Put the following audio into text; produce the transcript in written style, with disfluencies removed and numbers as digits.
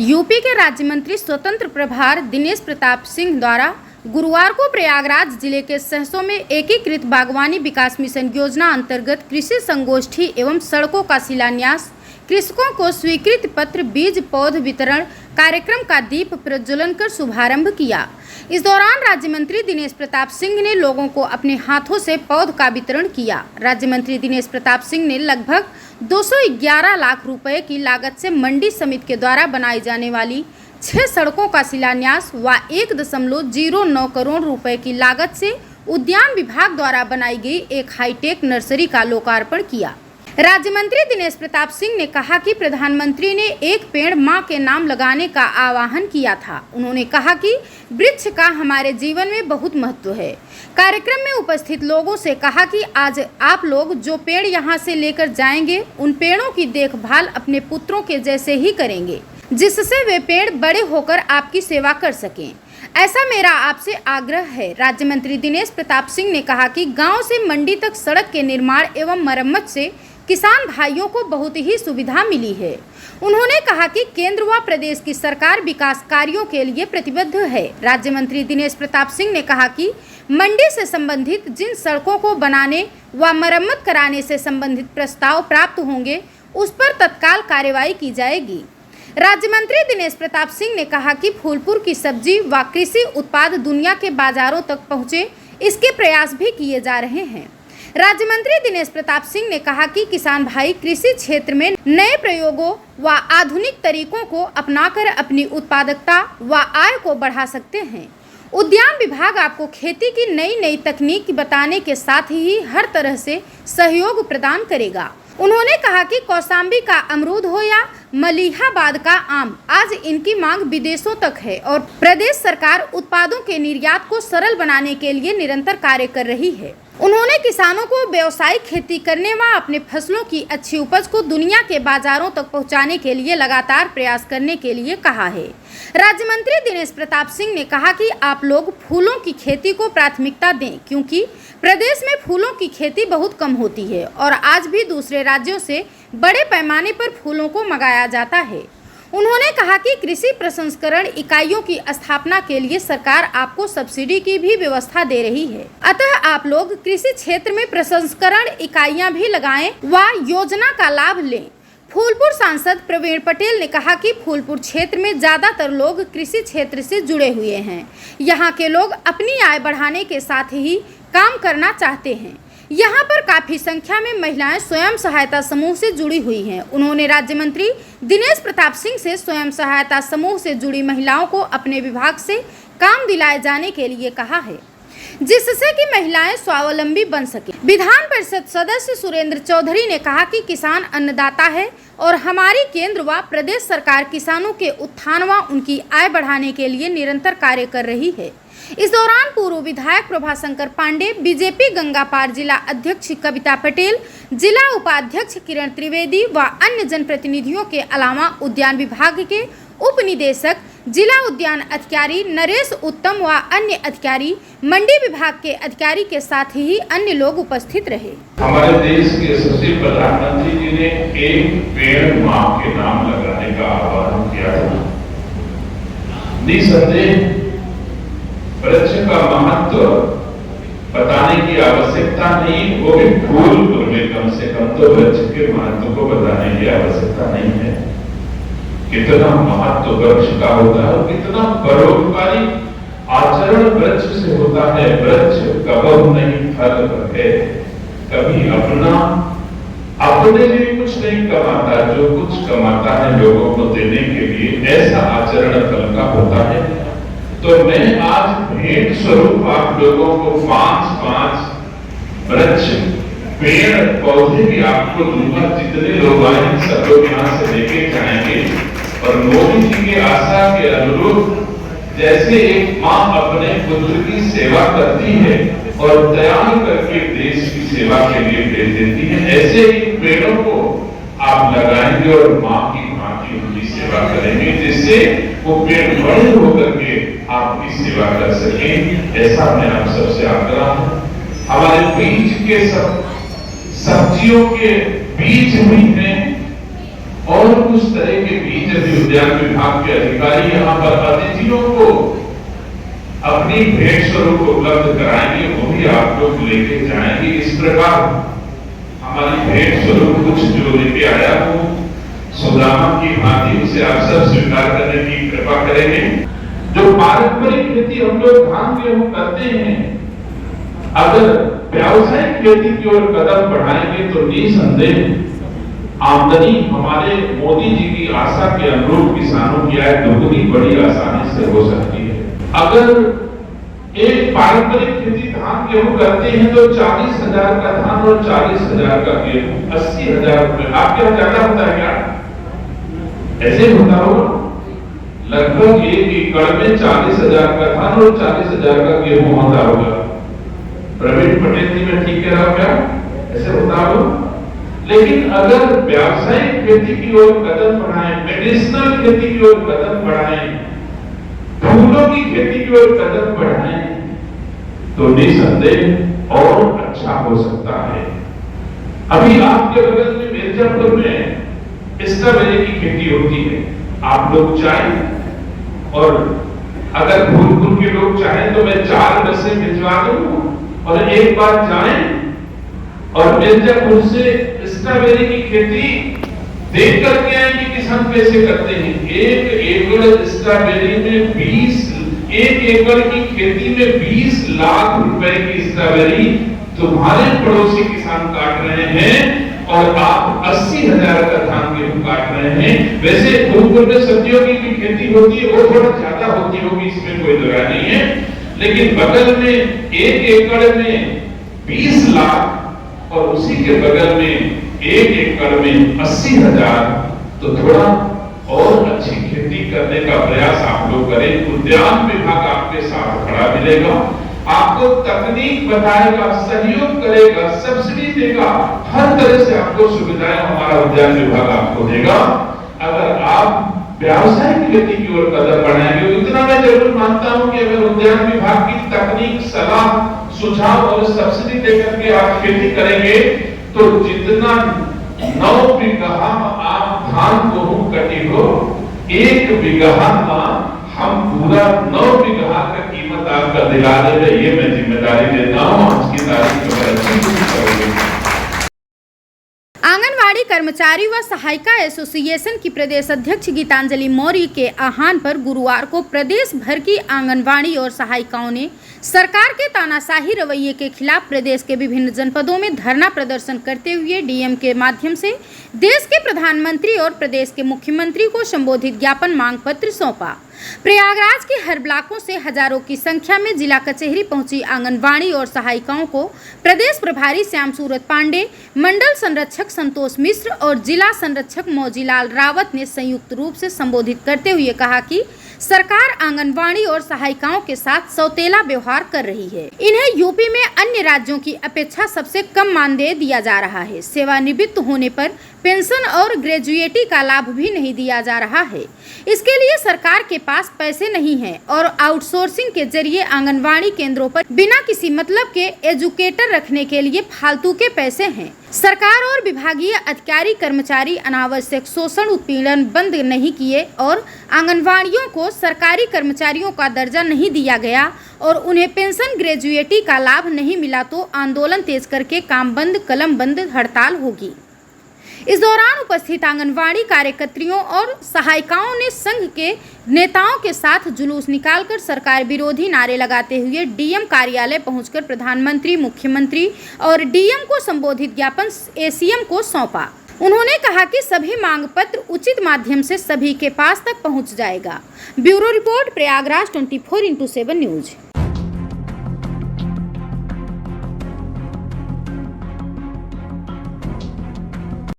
UP के राज्य मंत्री स्वतंत्र प्रभार दिनेश प्रताप सिंह द्वारा गुरुवार को प्रयागराज जिले के सहसों में एकीकृत बागवानी विकास मिशन योजना अंतर्गत कृषि संगोष्ठी एवं सड़कों का शिलान्यास, कृषकों को स्वीकृति पत्र, बीज पौध वितरण कार्यक्रम का दीप प्रज्वलन कर शुभारंभ किया। इस दौरान राज्य मंत्री दिनेश प्रताप सिंह ने लोगों को अपने हाथों से पौध का वितरण किया। राज्य मंत्री दिनेश प्रताप सिंह ने लगभग 211 लाख रुपए की लागत से मंडी समिति के द्वारा बनाई जाने वाली 6 सड़कों का शिलान्यास व 1.09 करोड़ रुपए की लागत से उद्यान विभाग द्वारा बनाई गई एक हाईटेक नर्सरी का लोकार्पण किया। राज्य मंत्री दिनेश प्रताप सिंह ने कहा कि प्रधानमंत्री ने एक पेड़ मां के नाम लगाने का आह्वान किया था। उन्होंने कहा कि वृक्ष का हमारे जीवन में बहुत महत्व है। कार्यक्रम में उपस्थित लोगों से कहा कि आज आप लोग जो पेड़ यहां से लेकर जाएंगे, उन पेड़ों की देखभाल अपने पुत्रों के जैसे ही करेंगे, जिससे वे पेड़ बड़े होकर आपकी सेवा कर सकें। ऐसा मेरा आपसे आग्रह है। राज्य मंत्री दिनेश प्रताप सिंह ने कहा कि गांव से मंडी तक सड़क के निर्माण एवं मरम्मत से किसान भाइयों को बहुत ही सुविधा मिली है। उन्होंने कहा कि केंद्र व प्रदेश की सरकार विकास कार्यों के लिए प्रतिबद्ध है। राज्य मंत्री दिनेश प्रताप सिंह ने कहा कि मंडी से संबंधित जिन सड़कों को बनाने व मरम्मत कराने से संबंधित प्रस्ताव प्राप्त होंगे, उस पर तत्काल कार्रवाई की जाएगी। राज्य मंत्री दिनेश प्रताप सिंह ने कहा कि फूलपुर की सब्जी व कृषि उत्पाद दुनिया के बाजारों तक पहुँचे, इसके प्रयास भी किए जा रहे हैं। राज्य मंत्री दिनेश प्रताप सिंह ने कहा कि किसान भाई कृषि क्षेत्र में नए प्रयोगों व आधुनिक तरीकों को अपनाकर अपनी उत्पादकता व आय को बढ़ा सकते हैं। उद्यान विभाग आपको खेती की नई तकनीक बताने के साथ ही हर तरह से सहयोग प्रदान करेगा। उन्होंने कहा कि कौशाम्बी का अमरूद हो या मलिहाबाद का आम, आज इनकी मांग विदेशों तक है और प्रदेश सरकार उत्पादों के निर्यात को सरल बनाने के लिए निरंतर कार्य कर रही है। उन्होंने किसानों को व्यावसायिक खेती करने व अपने फसलों की अच्छी उपज को दुनिया के बाजारों तक पहुंचाने के लिए लगातार प्रयास करने के लिए कहा है। राज्य मंत्री दिनेश प्रताप सिंह ने कहा कि आप लोग फूलों की खेती को प्राथमिकता दें, क्योंकि प्रदेश में फूलों की खेती बहुत कम होती है और आज भी दूसरे राज्यों से बड़े पैमाने पर फूलों को मंगाया जाता है। उन्होंने कहा कि कृषि प्रसंस्करण इकाइयों की स्थापना के लिए सरकार आपको सब्सिडी की भी व्यवस्था दे रही है। अतः आप लोग कृषि क्षेत्र में प्रसंस्करण इकाइयां भी लगाएं व योजना का लाभ लें। फूलपुर सांसद प्रवीण पटेल ने कहा कि फूलपुर क्षेत्र में ज्यादातर लोग कृषि क्षेत्र से जुड़े हुए हैं। यहाँ के लोग अपनी आय बढ़ाने के साथ ही काम करना चाहते हैं। यहाँ पर काफी संख्या में महिलाएं स्वयं सहायता समूह से जुड़ी हुई हैं। उन्होंने राज्य मंत्री दिनेश प्रताप सिंह से स्वयं सहायता समूह से जुड़ी महिलाओं को अपने विभाग से काम दिलाए जाने के लिए कहा है, जिससे कि महिलाएं स्वावलंबी बन सके। विधान परिषद सदस्य सुरेंद्र चौधरी ने कहा कि किसान अन्नदाता है और हमारी केंद्र व प्रदेश सरकार किसानों के उत्थान व उनकी आय बढ़ाने के लिए निरंतर कार्य कर रही है। इस दौरान पूर्व विधायक प्रभाशंकर पांडे, बीजेपी गंगापार जिला अध्यक्ष कविता पटेल, जिला उपाध्यक्ष किरण त्रिवेदी व अन्य जनप्रतिनिधियों के अलावा उद्यान विभाग के उप निदेशक, जिला उद्यान अधिकारी नरेश उत्तम व अन्य अधिकारी, मंडी विभाग के अधिकारी के साथ ही अन्य लोग उपस्थित रहे। हमारे देश के यशस्वी प्रधानमंत्री जी ने एक पेड़ मां के नाम लगाने का आह्वान किया है। निसंदेह वृक्ष का महत्व बताने की आवश्यकता नहीं, वो भी फूलपुर में कम से कम तो वृक्ष के महत्व को बताने की आवश्यकता नहीं है। कितना महत्व वृक्ष का होता है और कितना परोपकारी आचरण वृक्ष से होता है। वृक्ष कबहू नहीं फल है, कभी अपने लिए कुछ नहीं कमाता, जो कुछ कमाता है लोगों को देने के लिए, ऐसा आचरण फल का होता है। तो मैं आज भेंट स्वरूप आप लोगों को 5 वृक्ष पेड़ पौधे भी आपको दूंगा। जितने लोग आए सब लोग यहाँ से लेके जाएंगे और मोदी जी के आशा के अनुरूप जैसे एक माँ अपने पुत्र की सेवा करती है और तैयार करके देश की सेवा के लिए भेज देती है, ऐसे ही पेड़ों को आप लगाएंगे और माँ की उनकी सेवा करेंगे, जिससे वो पेड़ बड़े होकर के आपकी सेवा कर सकें। ऐसा मैं आप सबसे आग्रह है। हमारे बीज के सब सब्जियों के बीज भी हैं और कुछ तरह के बीज यदि उद्यान विभाग के अधिकारी यहाँ पर अतिथियों को अपनी भेंट स्वरूप उपलब्ध कराएंगे, वो भी आप लोग लेके जाएंगे। इस प्रकार हमारी भेंट स्वरूप कुछ जो लेके आया हो सुदामा की भांति उसे आप सब स्वीकार करने की कृपा करेंगे। जो पारंपरिक खेती हम लोग धान गेहूं करते हैं, अगर व्यावसायिक खेती की ओर कदम बढ़ाएंगे तो निसंदेह आमदनी हमारे मोदी जी की आशा के अनुरूप किसानों की आय दोगुनी बड़ी आसानी से हो सकती है। अगर एक पारंपरिक खेती धान गेहूं करते हैं तो 40,000 का धान और 40,000 का गेहूं 80,000 रुपए। आपके यहाँ ज्यादा होता है क्या? ऐसे होता होगा। लगभग 1 एकड़ में 40,000 का धान और 40,000 का गेहूं होता होगा। प्रवीण पटेल जी मैं ठीक कह रहा हूं क्या? ऐसे होता होगा। लेकिन अगर व्यावसायिक खेती की ओर कदम बढ़ाएं, मेडिसिनल खेती की ओर कदम बढ़ाएं, फूलों की खेती की ओर कदम बढ़ाएं, तो निसंदेह और अच्छा हो सकता है। अभी आपके बगल में मिर्जापुर में स्ट्रॉबेरी की खेती होती है। आप लोग चाहें और अगर भूलपुर के लोग चाहें तो मैं 4 बसें भिजवा दूं और एक बार जाएं और मिर्जापुर से स्ट्रॉबेरी की खेती देख करके आए कि किसान कैसे करते हैं। 1 एकड़ स्ट्रॉबेरी में 1 एकड़ की खेती में 20 लाख रुपए की स्ट्रॉबेरी तुम्हारे पड़ोसी किसान काट रहे हैं और आप 80,000 का धान गेहूं काट रहे हैं। वैसे भूलपुर में सब्जियों की भी खेती होती है, वो थोड़ा ज्यादा होती होगी, इसमें कोई दो राय नहीं है। लेकिन बगल में 1 एकड़ में 20 लाख और उसी के बगल में 1 एकड़ में 80,000, तो थोड़ा और अच्छी खेती करने का प्रयास आप लोग करें। उद्यान विभाग आपके साथ खड़ा मिलेगा, आपको तकनीक बताएगा, सहयोग करेगा, सब्सिडी देगा, हर तरह से आपको सुविधाएं हमारा उद्यान विभाग आपको देगा। अगर आप व्यावसायिक खेती की ओर कदम बढ़ाएंगे, इतना मैं जरूर मानता हूं कि अगर उद्यान विभाग की तकनीक, सलाह, सुझाव और सब्सिडी देकर के आप खेती करेंगे तो जितना 9 बीघा आप धान गेहूं कटी हो, 1 बीघा हम पूरा 9 बीघा का कीमत आपका दिला देंगे। ये मैं जिम्मेदारी लेता हूं। आज की तारीख में आंगनवाड़ी कर्मचारी व सहायिका एसोसिएशन की प्रदेश अध्यक्ष गीतांजलि मौर्य के आह्वान पर गुरुवार को प्रदेश भर की आंगनवाड़ी और सहायिकाओं ने सरकार के तानाशाही रवैये के खिलाफ प्रदेश के विभिन्न जनपदों में धरना प्रदर्शन करते हुए डीएम के माध्यम से देश के प्रधानमंत्री और प्रदेश के मुख्यमंत्री को संबोधित ज्ञापन मांग पत्र सौंपा। प्रयागराज के हर ब्लॉकों से हजारों की संख्या में जिला कचहरी पहुंची आंगनवाड़ी और सहायिकाओं को प्रदेश प्रभारी श्याम सूरत पांडे, मंडल संरक्षक संतोष मिश्र और जिला संरक्षक मौजीलाल रावत ने संयुक्त रूप से संबोधित करते हुए कहा कि सरकार आंगनवाड़ी और सहायिकाओं के साथ सौतेला व्यवहार कर रही है। इन्हें यूपी में अन्य राज्यों की अपेक्षा सबसे कम मानदेय दिया जा रहा है। सेवानिवृत्त होने पर पेंशन और ग्रेजुएटी का लाभ भी नहीं दिया जा रहा है। इसके लिए सरकार के पास पैसे नहीं है और आउटसोर्सिंग के जरिए आंगनवाड़ी केंद्रों पर बिना किसी मतलब के एजुकेटर रखने के लिए फालतू के पैसे हैं। सरकार और विभागीय अधिकारी कर्मचारी अनावश्यक शोषण उत्पीड़न बंद नहीं किए और आंगनवाड़ियों को सरकारी कर्मचारियों का दर्जा नहीं दिया गया और उन्हें पेंशन ग्रेजुएटी का लाभ नहीं मिला तो आंदोलन तेज करके काम बंद कलम बंद हड़ताल होगी। इस दौरान उपस्थित आंगनवाड़ी कार्यकर्तियों और सहायिकाओं ने संघ के नेताओं के साथ जुलूस निकालकर सरकार विरोधी नारे लगाते हुए डीएम कार्यालय पहुंचकर प्रधानमंत्री, मुख्यमंत्री और डीएम को संबोधित ज्ञापन एसीएम को सौंपा। उन्होंने कहा कि सभी मांग पत्र उचित माध्यम से सभी के पास तक पहुंच जाएगा। Bureau report, Prayagraj 24x7 news.